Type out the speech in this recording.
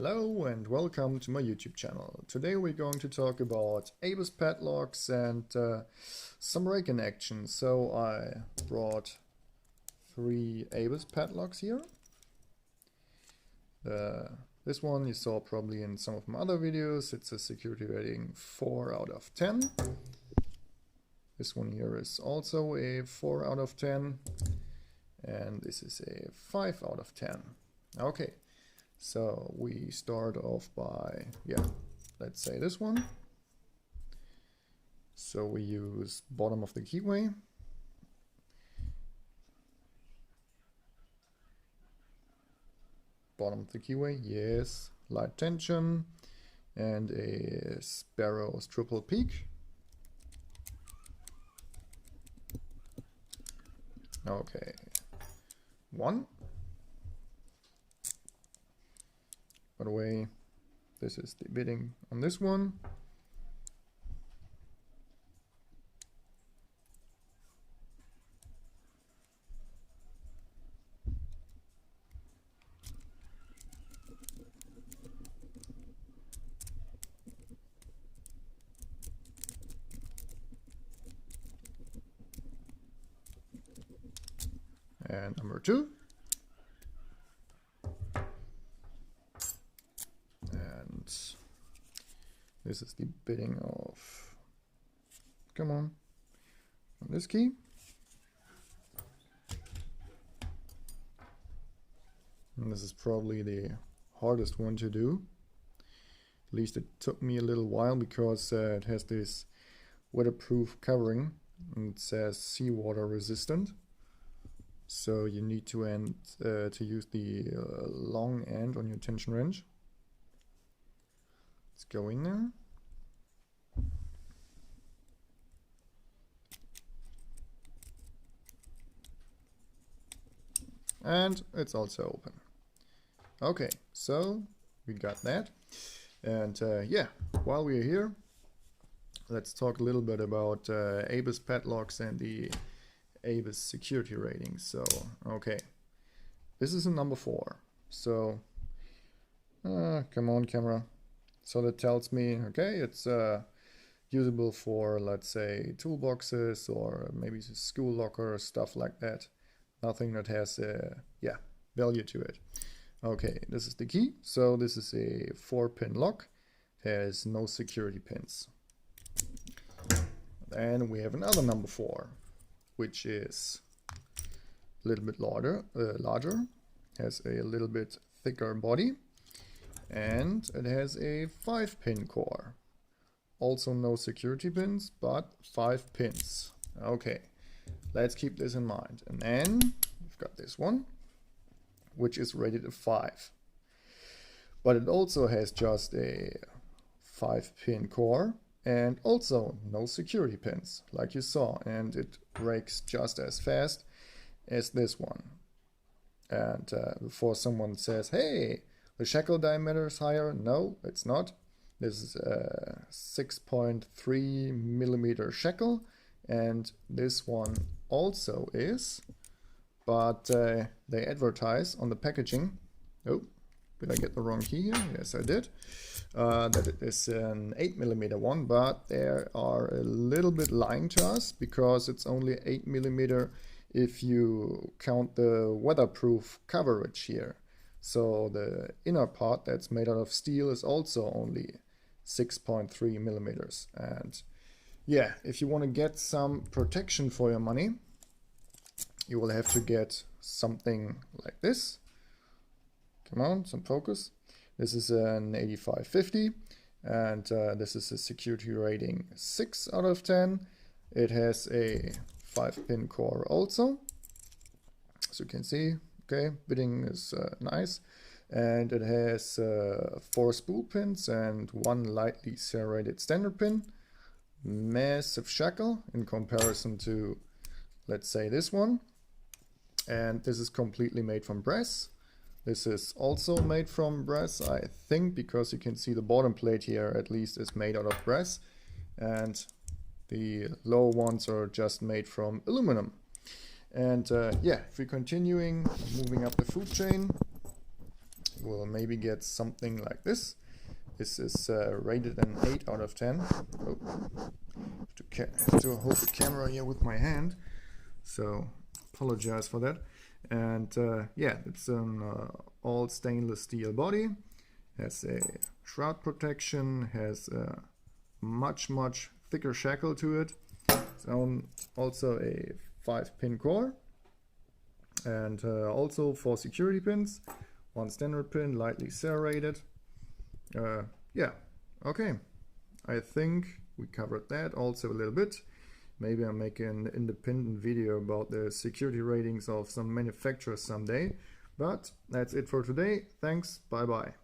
Hello and welcome to my YouTube channel. Today we're going to talk about Abus Padlocks and some raking action. So I brought 3 Abus Padlocks here. This one you saw probably in some of my other videos. It's a security rating 4 out of 10. This one here is also a 4 out of 10. And this is a 5 out of 10. Okay. So we start off by, let's say this one. So we use bottom of the keyway. Bottom of the keyway, yes. Light tension and a Sparrow's triple peak. Okay. 1. By the way, this is the bidding on this one. And number 2. This is the bidding of, come on this key. And this is probably the hardest one to do. At least it took me a little while because it has this weatherproof covering and it says seawater resistant. So you need to use the long end on your tension wrench. Let's go in there. And it's also open. Okay, so we got that. And while we're here, let's talk a little bit about Abus Padlocks and the Abus security ratings. So, okay, this is a number 4. So, come on, camera. So that tells me, okay, it's usable for, let's say, toolboxes or maybe school locker or stuff like that. Nothing that has value to it. Okay, this is the key. So this is a 4-pin lock. Has no security pins. Then we have another number 4, which is a little bit larger. Has a little bit thicker body. And it has a 5-pin core. Also no security pins, but 5 pins. Okay, let's keep this in mind. And then we've got this one, which is rated a 5. But it also has just a 5-pin core and also no security pins, like you saw. And it rakes just as fast as this one. And before someone says, hey, the shackle diameter is higher. No, it's not. This is a 6.3 millimeter shackle, and this one also is, but they advertise on the packaging. Oh, did I get the wrong key here? Yes, I did. That it is an 8 millimeter one, but they are a little bit lying to us because it's only 8 millimeter if you count the weatherproof coverage here. So the inner part that's made out of steel is also only 6.3 millimeters. And yeah, if you want to get some protection for your money, you will have to get something like this. Come on, some focus. This is an 8550 and this is a security rating 6 out of 10. It has a 5-pin core also, as you can see. Okay, bidding is nice, and it has 4 spool pins and 1 lightly serrated standard pin. Massive shackle in comparison to, let's say, this one. And this is completely made from brass. This is also made from brass, I think, because you can see the bottom plate here at least is made out of brass. And the lower ones are just made from aluminum. And if we're continuing, moving up the food chain, will maybe get something like this. This is rated an 8 out of 10. Oh, have to hold the camera here with my hand, so apologize for that. And yeah, it's an all stainless steel body, has a shroud protection, has a much thicker shackle to it. It's also a 5-pin core, and also 4 security pins, 1 standard pin, lightly serrated. Yeah, okay, I think we covered that also a little bit. Maybe I'll make an independent video about the security ratings of some manufacturers someday. But that's it for today. Thanks, bye bye.